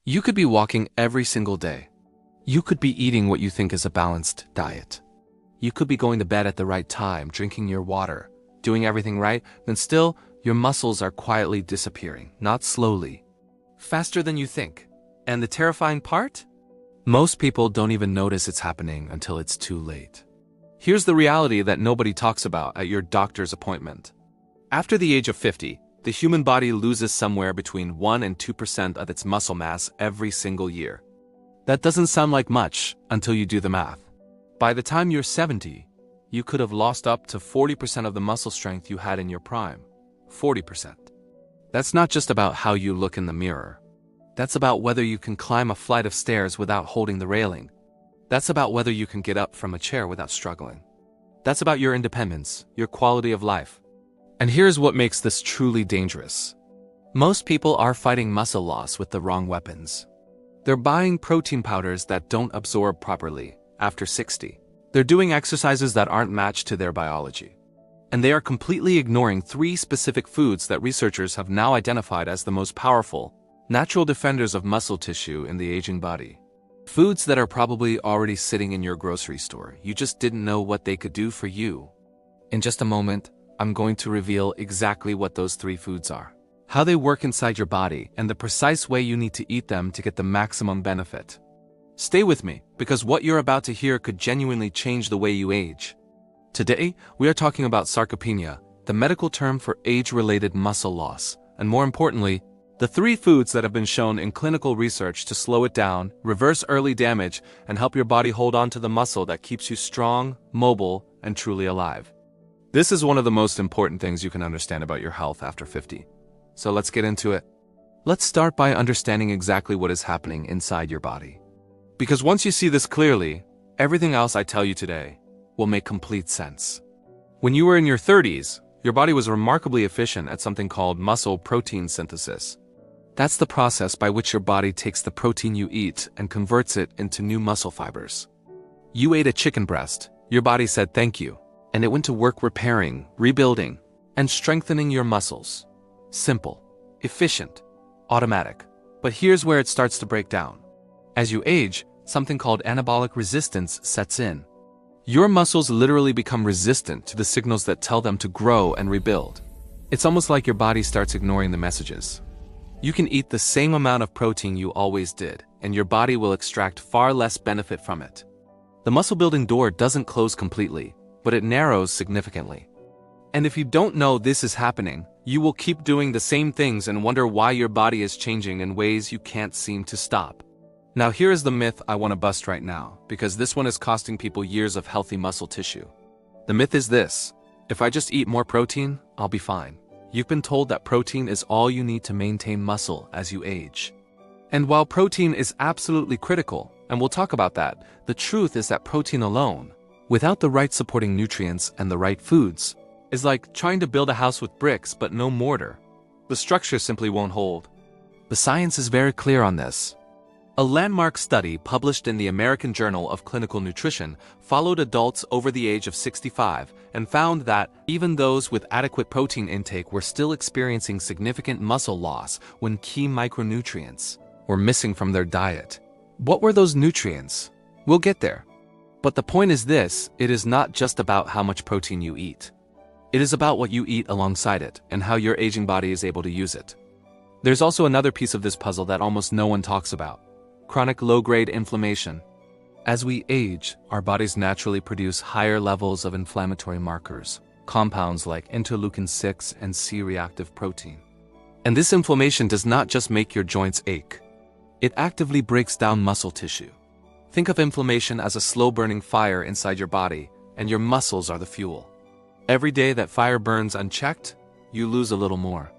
You could be walking every single day. You could be eating what you think is a balanced diet. You could be going to bed at the right time, drinking your water, doing everything right, and still, your muscles are quietly disappearing, not slowly. Faster than you think. And the terrifying part? Most people don't even notice it's happening until it's too late. Here's the reality that nobody talks about at your doctor's appointment. After the age of 50, the human body loses somewhere between 1 and 2% of its muscle mass every single year. That doesn't sound like much until you do the math. By the time you're 70, you could have lost up to 40% of the muscle strength you had in your prime. 40%. That's not just about how you look in the mirror. That's about whether you can climb a flight of stairs without holding the railing. That's about whether you can get up from a chair without struggling. That's about your independence, your quality of life. And here's what makes this truly dangerous. Most people are fighting muscle loss with the wrong weapons. They're buying protein powders that don't absorb properly after 60. They're doing exercises that aren't matched to their biology. And they are completely ignoring 3 specific foods that researchers have now identified as the most powerful, natural defenders of muscle tissue in the aging body. Foods that are probably already sitting in your grocery store. You just didn't know what they could do for you. In just a moment, I'm going to reveal exactly what those 3 foods are, how they work inside your body, and the precise way you need to eat them to get the maximum benefit. Stay with me, because what you're about to hear could genuinely change the way you age. Today, we are talking about sarcopenia, the medical term for age-related muscle loss, and more importantly, the 3 foods that have been shown in clinical research to slow it down, reverse early damage, and help your body hold on to the muscle that keeps you strong, mobile, and truly alive. This is one of the most important things you can understand about your health after 50. So let's get into it. Let's start by understanding exactly what is happening inside your body. Because once you see this clearly, everything else I tell you today will make complete sense. When you were in your 30s, your body was remarkably efficient at something called muscle protein synthesis. That's the process by which your body takes the protein you eat and converts it into new muscle fibers. You ate a chicken breast, your body said thank you, and it went to work repairing, rebuilding, and strengthening your muscles. Simple, efficient, automatic. But here's where it starts to break down. As you age, something called anabolic resistance sets in. Your muscles literally become resistant to the signals that tell them to grow and rebuild. It's almost like your body starts ignoring the messages. You can eat the same amount of protein you always did, and your body will extract far less benefit from it. The muscle-building door doesn't close completely, but it narrows significantly. And if you don't know this is happening, you will keep doing the same things and wonder why your body is changing in ways you can't seem to stop. Now here is the myth I want to bust right now, because this one is costing people years of healthy muscle tissue. The myth is this: if I just eat more protein, I'll be fine. You've been told that protein is all you need to maintain muscle as you age. And while protein is absolutely critical, and we'll talk about that, the truth is that protein alone, without the right supporting nutrients and the right foods, is like trying to build a house with bricks but no mortar. The structure simply won't hold. The science is very clear on this. A landmark study published in the American Journal of Clinical Nutrition followed adults over the age of 65 and found that even those with adequate protein intake were still experiencing significant muscle loss when key micronutrients were missing from their diet. What were those nutrients? We'll get there. But the point is this: it is not just about how much protein you eat. It is about what you eat alongside it and how your aging body is able to use it. There's also another piece of this puzzle that almost no one talks about: chronic low-grade inflammation. As we age, our bodies naturally produce higher levels of inflammatory markers, compounds like interleukin-6 and C-reactive protein. And this inflammation does not just make your joints ache. It actively breaks down muscle tissue. Think of inflammation as a slow-burning fire inside your body, and your muscles are the fuel. Every day that fire burns unchecked, you lose a little more.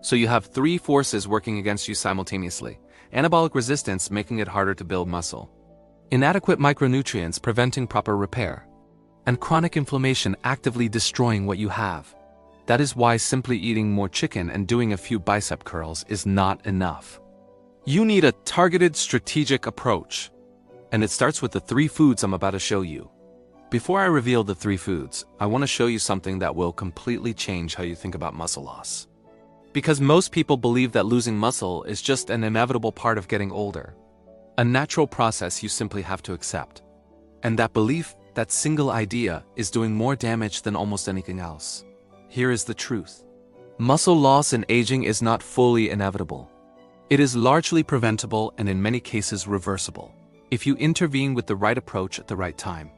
So you have 3 forces working against you simultaneously: anabolic resistance making it harder to build muscle, inadequate micronutrients preventing proper repair, and chronic inflammation actively destroying what you have. That is why simply eating more chicken and doing a few bicep curls is not enough. You need a targeted strategic approach, and it starts with the 3 foods I'm about to show you. Before I reveal the 3 foods, I want to show you something that will completely change how you think about muscle loss. Because most people believe that losing muscle is just an inevitable part of getting older. A natural process you simply have to accept. And that belief, that single idea, is doing more damage than almost anything else. Here is the truth. Muscle loss and aging is not fully inevitable. It is largely preventable and in many cases reversible, if you intervene with the right approach at the right time.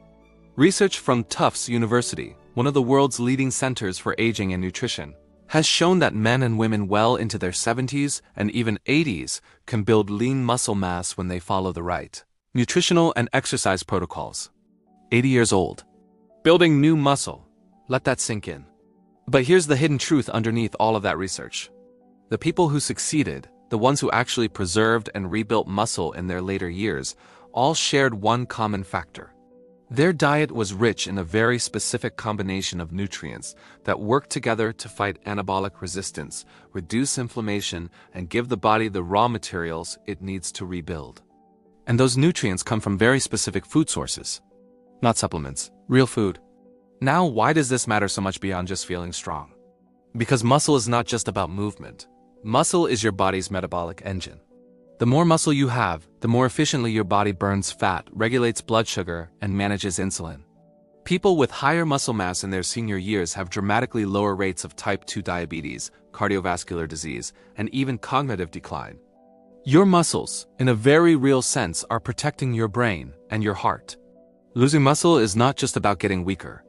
Research from Tufts University, one of the world's leading centers for aging and nutrition, has shown that men and women well into their 70s and even 80s can build lean muscle mass when they follow the right nutritional and exercise protocols. 80 years old. Building new muscle. Let that sink in. But here's the hidden truth underneath all of that research. The people who succeeded, the ones who actually preserved and rebuilt muscle in their later years, all shared one common factor. Their diet was rich in a very specific combination of nutrients that work together to fight anabolic resistance, reduce inflammation, and give the body the raw materials it needs to rebuild. And those nutrients come from very specific food sources. Not supplements, real food. Now, why does this matter so much beyond just feeling strong? Because muscle is not just about movement. Muscle is your body's metabolic engine. The more muscle you have, the more efficiently your body burns fat, regulates blood sugar, and manages insulin. People with higher muscle mass in their senior years have dramatically lower rates of type 2 diabetes, cardiovascular disease, and even cognitive decline. Your muscles, in a very real sense, are protecting your brain and your heart. Losing muscle is not just about getting weaker.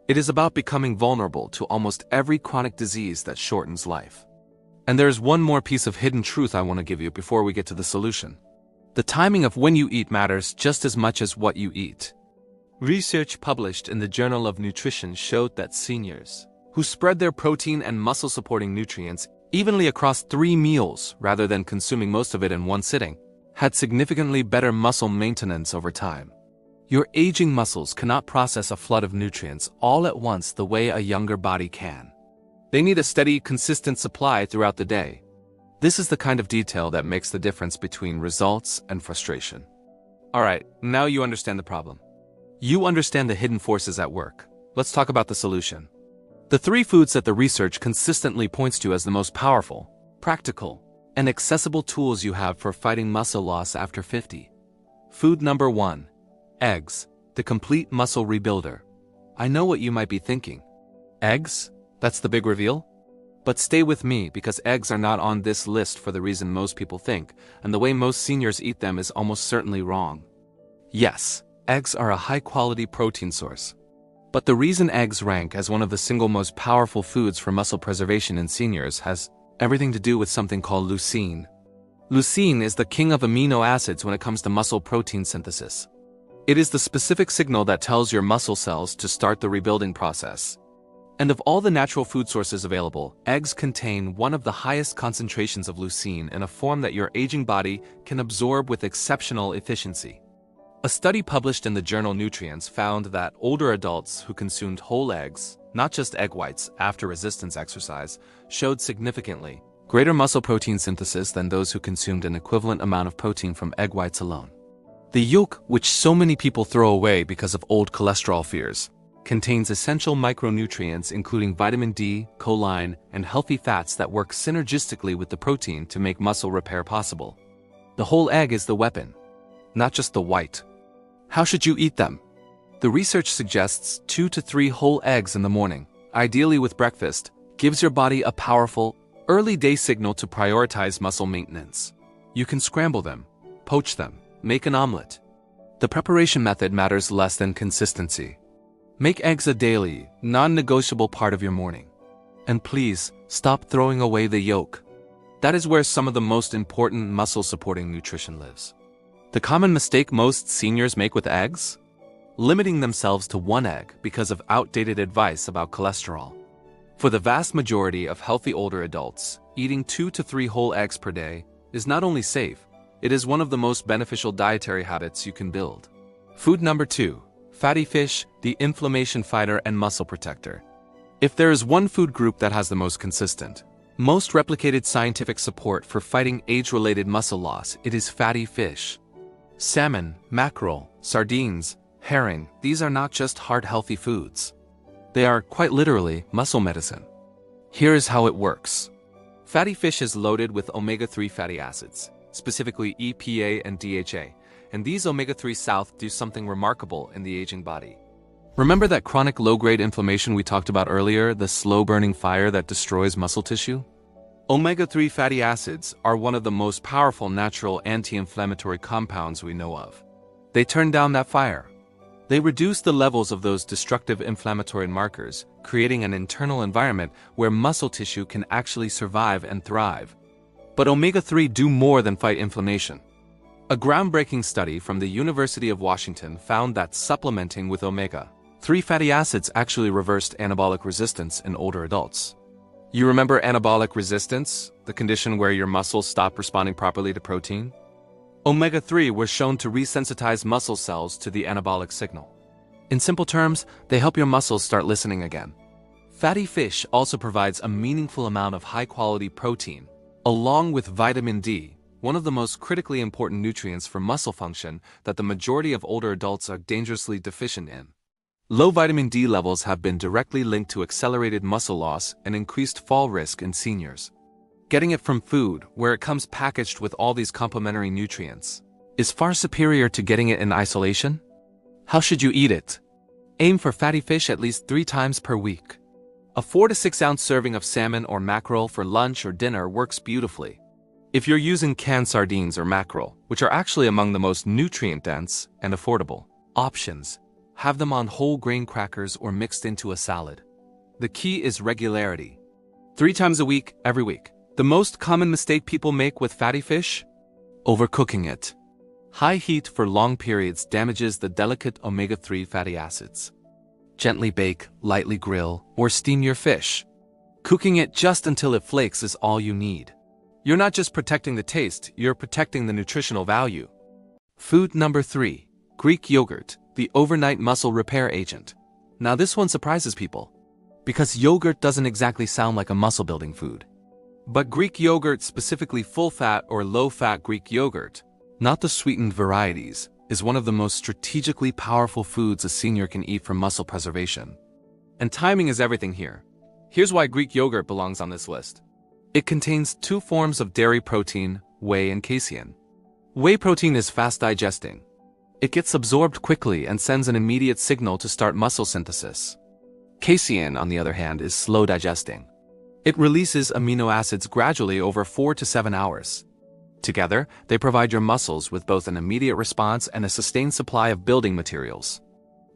It is about becoming vulnerable to almost every chronic disease that shortens life. And there's one more piece of hidden truth I want to give you before we get to the solution. The timing of when you eat matters just as much as what you eat. Research published in the Journal of Nutrition showed that seniors who spread their protein and muscle-supporting nutrients evenly across 3 meals rather than consuming most of it in one sitting had significantly better muscle maintenance over time. Your aging muscles cannot process a flood of nutrients all at once the way a younger body can. They need a steady, consistent supply throughout the day. This is the kind of detail that makes the difference between results and frustration. Alright, now you understand the problem. You understand the hidden forces at work. Let's talk about the solution. The 3 foods that the research consistently points to as the most powerful, practical, and accessible tools you have for fighting muscle loss after 50. Food number 1. Eggs, the complete muscle rebuilder. I know what you might be thinking. Eggs? That's the big reveal? But stay with me because eggs are not on this list for the reason most people think, and the way most seniors eat them is almost certainly wrong. Yes, eggs are a high-quality protein source. But the reason eggs rank as one of the single most powerful foods for muscle preservation in seniors has everything to do with something called leucine. Leucine is the king of amino acids when it comes to muscle protein synthesis. It is the specific signal that tells your muscle cells to start the rebuilding process. And of all the natural food sources available, eggs contain one of the highest concentrations of leucine in a form that your aging body can absorb with exceptional efficiency. A study published in the journal Nutrients found that older adults who consumed whole eggs, not just egg whites, after resistance exercise, showed significantly greater muscle protein synthesis than those who consumed an equivalent amount of protein from egg whites alone. The yolk, which so many people throw away because of old cholesterol fears, contains essential micronutrients including vitamin D, choline, and healthy fats that work synergistically with the protein to make muscle repair possible. The whole egg is the weapon, not just the white. How should you eat them? The research suggests 2 to 3 whole eggs in the morning, ideally with breakfast, gives your body a powerful, early day signal to prioritize muscle maintenance. You can scramble them, poach them, make an omelet. The preparation method matters less than consistency. Make eggs a daily, non-negotiable part of your morning. And please, stop throwing away the yolk. That is where some of the most important muscle-supporting nutrition lives. The common mistake most seniors make with eggs? Limiting themselves to 1 egg because of outdated advice about cholesterol. For the vast majority of healthy older adults, eating 2 to 3 whole eggs per day is not only safe, it is one of the most beneficial dietary habits you can build. Food number 2. Fatty fish, the inflammation fighter and muscle protector. If there is one food group that has the most consistent, most replicated scientific support for fighting age-related muscle loss, it is fatty fish. Salmon, mackerel, sardines, herring, these are not just heart-healthy foods. They are, quite literally, muscle medicine. Here is how it works. Fatty fish is loaded with omega-3 fatty acids, specifically EPA and DHA, and these omega-3 south do something remarkable in the aging body. Remember that chronic low-grade inflammation we talked about earlier, the slow-burning fire that destroys muscle tissue? Omega-3 fatty acids are one of the most powerful natural anti-inflammatory compounds we know of. They turn down that fire. They reduce the levels of those destructive inflammatory markers, creating an internal environment where muscle tissue can actually survive and thrive. But omega-3 do more than fight inflammation. A groundbreaking study from the University of Washington found that supplementing with omega-3 fatty acids actually reversed anabolic resistance in older adults. You remember anabolic resistance, the condition where your muscles stop responding properly to protein? Omega-3 was shown to resensitize muscle cells to the anabolic signal. In simple terms, they help your muscles start listening again. Fatty fish also provides a meaningful amount of high-quality protein, along with vitamin D, one of the most critically important nutrients for muscle function that the majority of older adults are dangerously deficient in. Low vitamin D levels have been directly linked to accelerated muscle loss and increased fall risk in seniors. Getting it from food, where it comes packaged with all these complementary nutrients, is far superior to getting it in isolation. How should you eat it? Aim for fatty fish at least 3 times per week. A 4 to 6 ounce serving of salmon or mackerel for lunch or dinner works beautifully. If you're using canned sardines or mackerel, which are actually among the most nutrient-dense and affordable options, have them on whole grain crackers or mixed into a salad. The key is regularity. 3 times a week, every week. The most common mistake people make with fatty fish? Overcooking it. High heat for long periods damages the delicate omega-3 fatty acids. Gently bake, lightly grill, or steam your fish. Cooking it just until it flakes is all you need. You're not just protecting the taste, you're protecting the nutritional value. Food number 3. Greek yogurt, the overnight muscle repair agent. Now this one surprises people, because yogurt doesn't exactly sound like a muscle-building food. But Greek yogurt, specifically full-fat or low-fat Greek yogurt, not the sweetened varieties, is one of the most strategically powerful foods a senior can eat for muscle preservation. And timing is everything here. Here's why Greek yogurt belongs on this list. It contains 2 forms of dairy protein, whey and casein. Whey protein is fast digesting. It gets absorbed quickly and sends an immediate signal to start muscle synthesis. Casein, on the other hand, is slow digesting. It releases amino acids gradually over 4 to 7 hours. Together, they provide your muscles with both an immediate response and a sustained supply of building materials.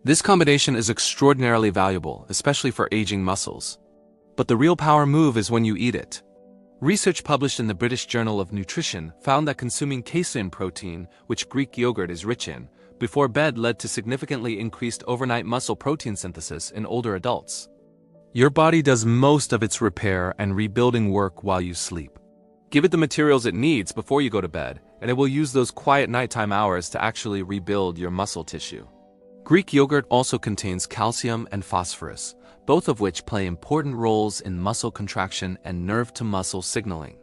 This combination is extraordinarily valuable, especially for aging muscles. But the real power move is when you eat it. Research published in the British Journal of Nutrition found that consuming casein protein, which Greek yogurt is rich in, before bed led to significantly increased overnight muscle protein synthesis in older adults. Your body does most of its repair and rebuilding work while you sleep. Give it the materials it needs before you go to bed, and it will use those quiet nighttime hours to actually rebuild your muscle tissue. Greek yogurt also contains calcium and phosphorus, both of which play important roles in muscle contraction and nerve-to-muscle signaling.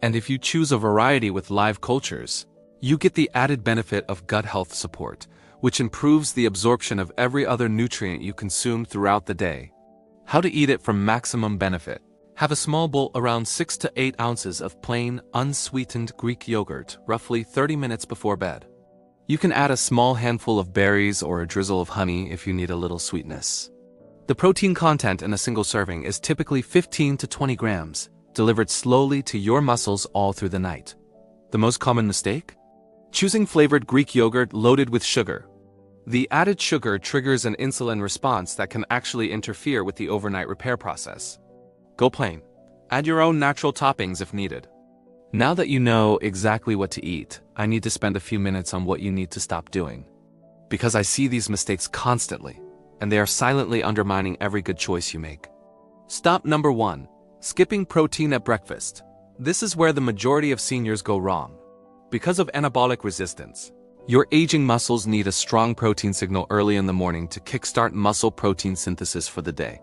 And if you choose a variety with live cultures, you get the added benefit of gut health support, which improves the absorption of every other nutrient you consume throughout the day. How to eat it for maximum benefit. Have a small bowl around 6 to 8 ounces of plain, unsweetened Greek yogurt, roughly 30 minutes before bed. You can add a small handful of berries or a drizzle of honey if you need a little sweetness. The protein content in a single serving is typically 15 to 20 grams, delivered slowly to your muscles all through the night. The most common mistake? Choosing flavored Greek yogurt loaded with sugar. The added sugar triggers an insulin response that can actually interfere with the overnight repair process. Go plain. Add your own natural toppings if needed. Now that you know exactly what to eat, I need to spend a few minutes on what you need to stop doing. Because I see these mistakes constantly, and they are silently undermining every good choice you make. Stop number 1. Skipping protein at breakfast. This is where the majority of seniors go wrong. Because of anabolic resistance, your aging muscles need a strong protein signal early in the morning to kickstart muscle protein synthesis for the day.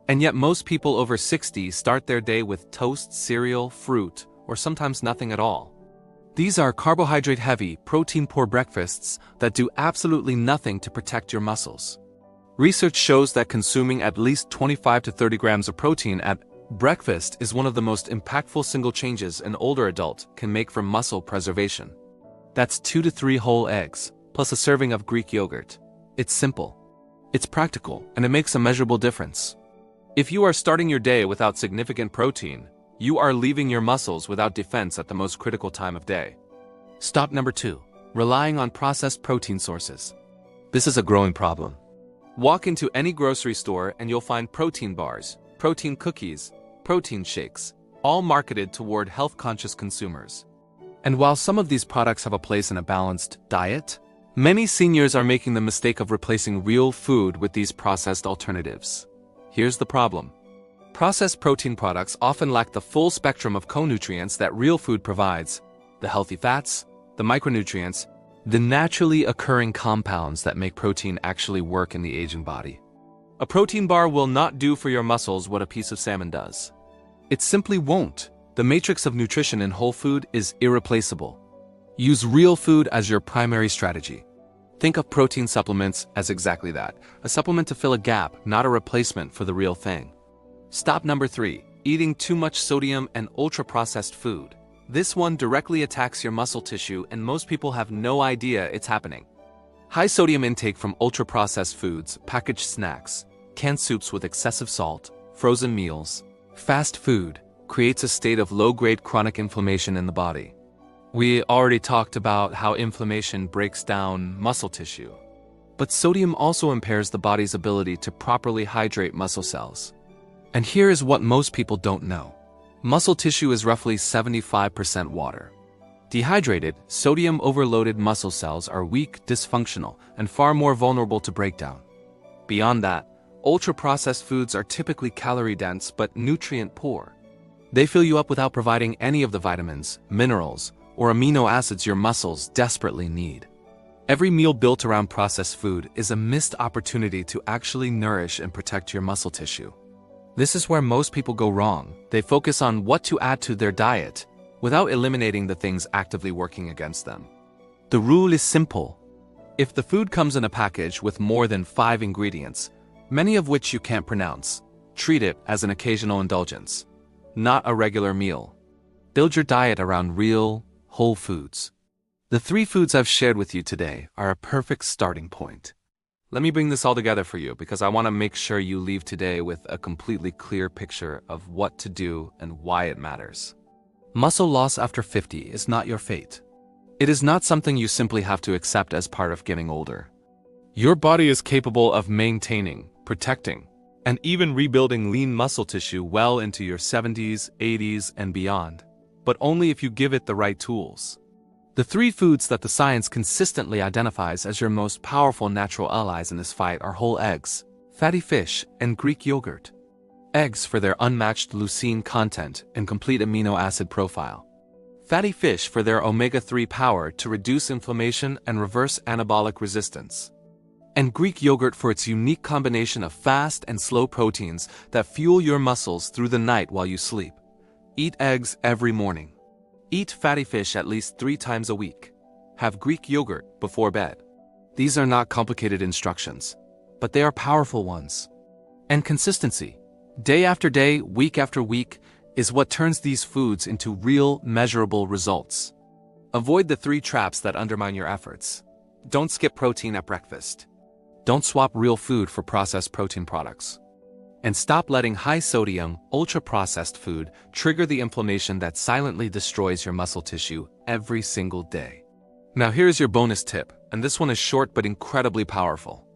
And yet most people over 60 start their day with toast, cereal, fruit, or sometimes nothing at all. These are carbohydrate-heavy, protein-poor breakfasts that do absolutely nothing to protect your muscles. Research shows that consuming at least 25 to 30 grams of protein at Breakfast is one of the most impactful single changes an older adult can make for muscle preservation. That's 2 to 3 whole eggs, plus a serving of Greek yogurt. It's simple, it's practical, and it makes a measurable difference. If you are starting your day without significant protein, you are leaving your muscles without defense at the most critical time of day. Stop number 2. Relying on processed protein sources. This is a growing problem. Walk into any grocery store and you'll find protein bars, protein cookies, protein shakes, all marketed toward health-conscious consumers. And while some of these products have a place in a balanced diet, many seniors are making the mistake of replacing real food with these processed alternatives. Here's the problem. Processed protein products often lack the full spectrum of co-nutrients that real food provides: the healthy fats, the micronutrients, the naturally occurring compounds that make protein actually work in the aging body. A protein bar will not do for your muscles what a piece of salmon does. It simply won't. The matrix of nutrition in whole food is irreplaceable. Use real food as your primary strategy. Think of protein supplements as exactly that, a supplement to fill a gap, not a replacement for the real thing. Stop number 3. Eating too much sodium and ultra-processed food. This one directly attacks your muscle tissue and most people have no idea it's happening. High sodium intake from ultra-processed foods, packaged snacks, canned soups with excessive salt, frozen meals, fast food, creates a state of low-grade chronic inflammation in the body. We already talked about how inflammation breaks down muscle tissue. But sodium also impairs the body's ability to properly hydrate muscle cells. And here is what most people don't know. Muscle tissue is roughly 75% water. Dehydrated, sodium-overloaded muscle cells are weak, dysfunctional, and far more vulnerable to breakdown. Beyond that, ultra-processed foods are typically calorie-dense but nutrient-poor. They fill you up without providing any of the vitamins, minerals, or amino acids your muscles desperately need. Every meal built around processed food is a missed opportunity to actually nourish and protect your muscle tissue. This is where most people go wrong. They focus on what to add to their diet, without eliminating the things actively working against them. The rule is simple. If the food comes in a package with more than 5 ingredients, many of which you can't pronounce, treat it as an occasional indulgence, not a regular meal. Build your diet around real, whole foods. The 3 foods I've shared with you today are a perfect starting point. Let me bring this all together for you because I want to make sure you leave today with a completely clear picture of what to do and why it matters. Muscle loss after 50 is not your fate. It is not something you simply have to accept as part of getting older. Your body is capable of maintaining, protecting, and even rebuilding lean muscle tissue well into your 70s, 80s, and beyond, but only if you give it the right tools. The 3 foods that the science consistently identifies as your most powerful natural allies in this fight are whole eggs, fatty fish, and Greek yogurt. Eggs for their unmatched leucine content and complete amino acid profile. Fatty fish for their omega-3 power to reduce inflammation and reverse anabolic resistance. And Greek yogurt for its unique combination of fast and slow proteins that fuel your muscles through the night while you sleep. Eat eggs every morning. Eat fatty fish at least 3 times a week. Have Greek yogurt before bed. These are not complicated instructions, but they are powerful ones. And consistency, day after day, week after week, is what turns these foods into real, measurable results. Avoid the 3 traps that undermine your efforts. Don't skip protein at breakfast. Don't swap real food for processed protein products. And stop letting high-sodium, ultra-processed food trigger the inflammation that silently destroys your muscle tissue every single day. Now here's your bonus tip, and this one is short but incredibly powerful.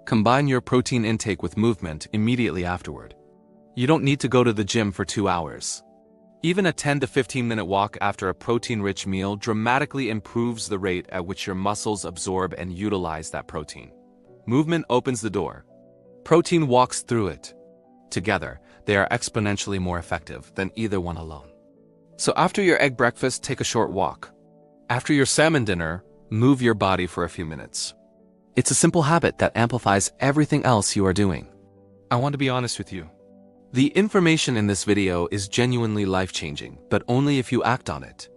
Combine your protein intake with movement immediately afterward. You don't need to go to the gym for 2 hours. Even a 10 to 15-minute walk after a protein-rich meal dramatically improves the rate at which your muscles absorb and utilize that protein. Movement opens the door. Protein walks through it. Together, they are exponentially more effective than either one alone. So after your egg breakfast, take a short walk. After your salmon dinner, move your body for a few minutes. It's a simple habit that amplifies everything else you are doing. I want to be honest with you. The information in this video is genuinely life-changing, but only if you act on it.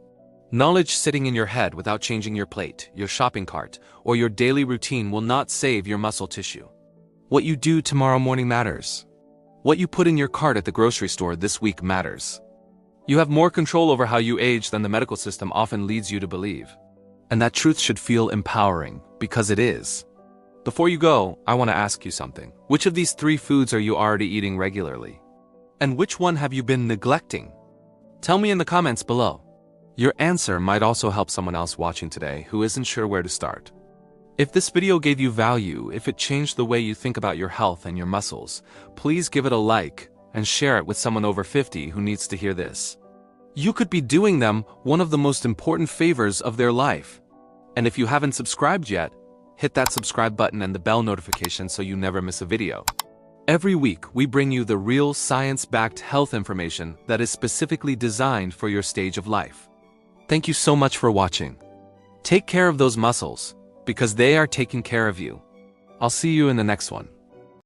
Knowledge sitting in your head without changing your plate, your shopping cart, or your daily routine will not save your muscle tissue. What you do tomorrow morning matters. What you put in your cart at the grocery store this week matters. You have more control over how you age than the medical system often leads you to believe. And that truth should feel empowering, because it is. Before you go, I want to ask you something. Which of these 3 foods are you already eating regularly? And which one have you been neglecting? Tell me in the comments below. Your answer might also help someone else watching today who isn't sure where to start. If this video gave you value, if it changed the way you think about your health and your muscles, please give it a like and share it with someone over 50 who needs to hear this. You could be doing them one of the most important favors of their life. And if you haven't subscribed yet, hit that subscribe button and the bell notification so you never miss a video. Every week, we bring you the real science-backed health information that is specifically designed for your stage of life. Thank you so much for watching. Take care of those muscles, because they are taking care of you. I'll see you in the next one.